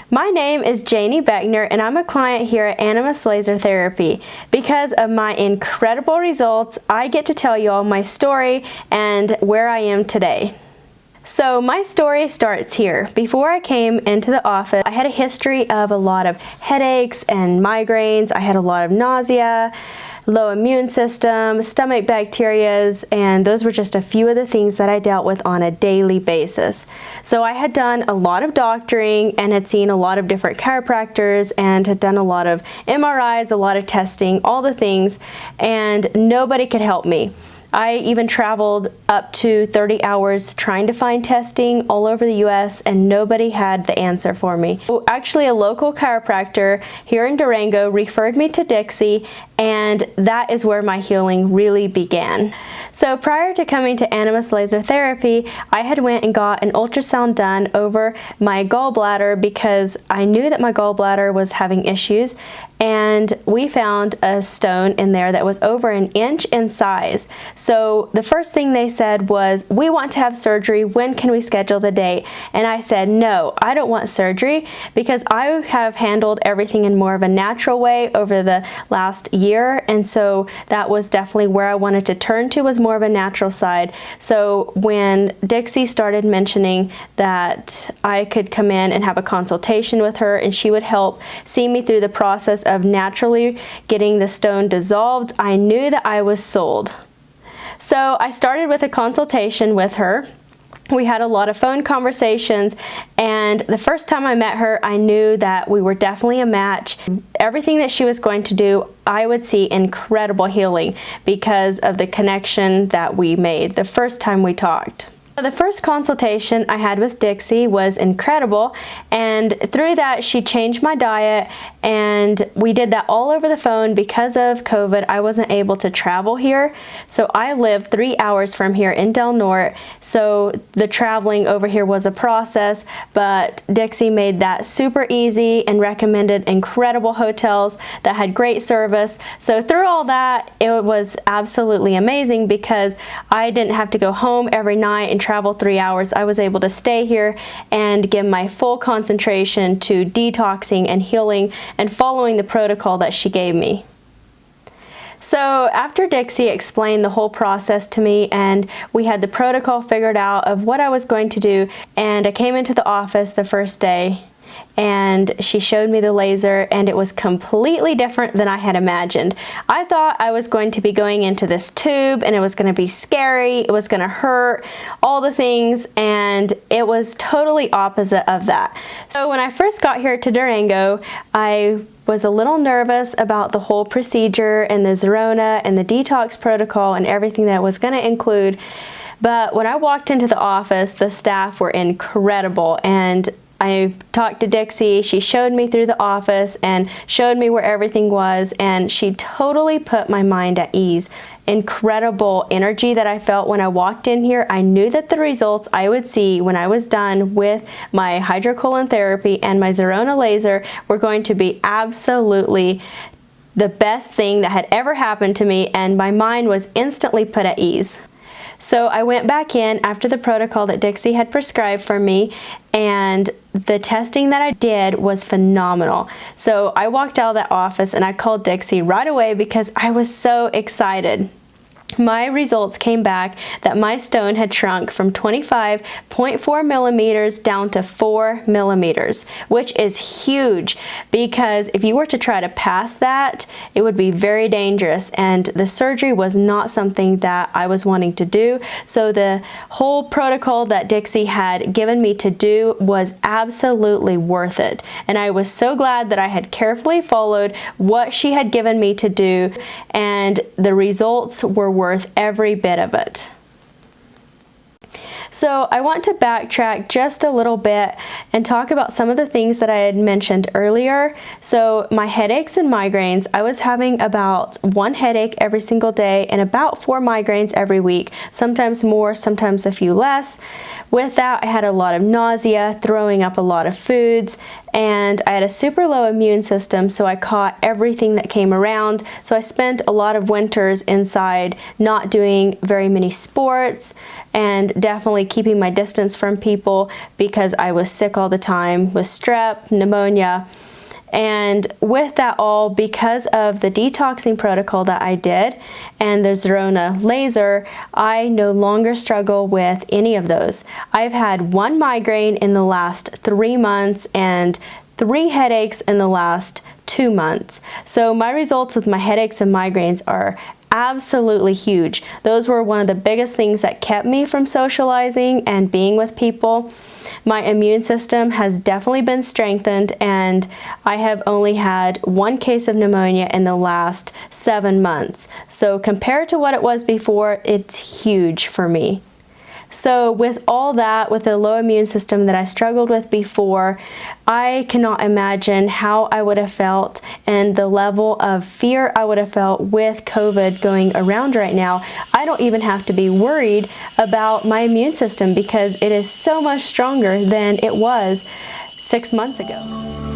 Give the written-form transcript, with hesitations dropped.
My name is Janie Beckner and I'm a client here at Animas Laser Therapy. Because of my incredible results, I get to tell you all my story and where I am today. So my story starts here. Before I came into the office, I had a history of a lot of headaches and migraines. I had a lot of nausea, low immune system, stomach bacterias, and those were just a few of the things that I dealt with on a daily basis. So I had done a lot of doctoring and had seen a lot of different chiropractors and had done a lot of MRIs, a lot of testing, all the things, and nobody could help me. I even traveled up to 30 hours trying to find testing all over the US and nobody had the answer for me. Actually, a local chiropractor here in Durango referred me to Dixie, and that is where my healing really began. So prior to coming to Animas Laser Therapy, I had went and got an ultrasound done over my gallbladder because I knew that my gallbladder was having issues, and we found a stone in there that was over an inch in size. So the first thing they said was, "We want to have surgery. When can we schedule the date?" And I said, "No, I don't want surgery because I have handled everything in more of a natural way over the last year." And so that was definitely where I wanted to turn to, was more of a natural side. So when Dixie started mentioning that I could come in and have a consultation with her and she would help see me through the process of naturally getting the stone dissolved, I knew that I was sold. So I started with a consultation with her. We had a lot of phone conversations, and the first time I met her, I knew that we were definitely a match. Everything that she was going to do, I would see incredible healing because of the connection that we made the first time we talked. The first consultation I had with Dixie was incredible, and through that she changed my diet, and we did that all over the phone. Because of COVID, I wasn't able to travel here, so I lived 3 hours from here in Del Norte, so the traveling over here was a process, but Dixie made that super easy and recommended incredible hotels that had great service. So through all that, it was absolutely amazing because I didn't have to go home every night and travel 3 hours. I was able to stay here and give my full concentration to detoxing and healing and following the protocol that she gave me. So after Dixie explained the whole process to me and we had the protocol figured out of what I was going to do, and I came into the office the first day and she showed me the laser, and it was completely different than I had imagined. I thought I was going to be going into this tube and it was going to be scary, it was going to hurt, all the things, and it was totally opposite of that. So when I first got here to Durango, I was a little nervous about the whole procedure and the Zerona and the detox protocol and everything that it was going to include. But when I walked into the office, the staff were incredible, and I talked to Dixie. She showed me through the office and showed me where everything was, and she totally put my mind at ease. Incredible energy that I felt when I walked in here. I knew that the results I would see when I was done with my hydrocolon therapy and my Zerona laser were going to be absolutely the best thing that had ever happened to me, and my mind was instantly put at ease. So I went back in after the protocol that Dixie had prescribed for me, and the testing that I did was phenomenal. So I walked out of that office and I called Dixie right away because I was so excited. My results came back that my stone had shrunk from 25.4 millimeters down to 4 millimeters, which is huge because if you were to try to pass that, it would be very dangerous, and the surgery was not something that I was wanting to do. So the whole protocol that Dixie had given me to do was absolutely worth it, and I was so glad that I had carefully followed what she had given me to do, and the results were worth every bit of it. So I want to backtrack just a little bit and talk about some of the things that I had mentioned earlier. So my headaches and migraines, I was having about 1 headache every single day and about 4 migraines every week, sometimes more, sometimes a few less. With that, I had a lot of nausea, throwing up a lot of foods, and I had a super low immune system, so I caught everything that came around. So I spent a lot of winters inside, not doing very many sports, and definitely keeping my distance from people because I was sick all the time with strep, pneumonia. And with that all, because of the detoxing protocol that I did and the Zerona laser, I no longer struggle with any of those. I've had 1 migraine in the last 3 months and 3 headaches in the last 2 months. So my results with my headaches and migraines are absolutely huge. Those were one of the biggest things that kept me from socializing and being with people. My immune system has definitely been strengthened, and I have only had 1 case of pneumonia in the last 7 months. So compared to what it was before, it's huge for me. So with all that, with the low immune system that I struggled with before, I cannot imagine how I would have felt and the level of fear I would have felt with COVID going around right now. I don't even have to be worried about my immune system because it is so much stronger than it was 6 months ago.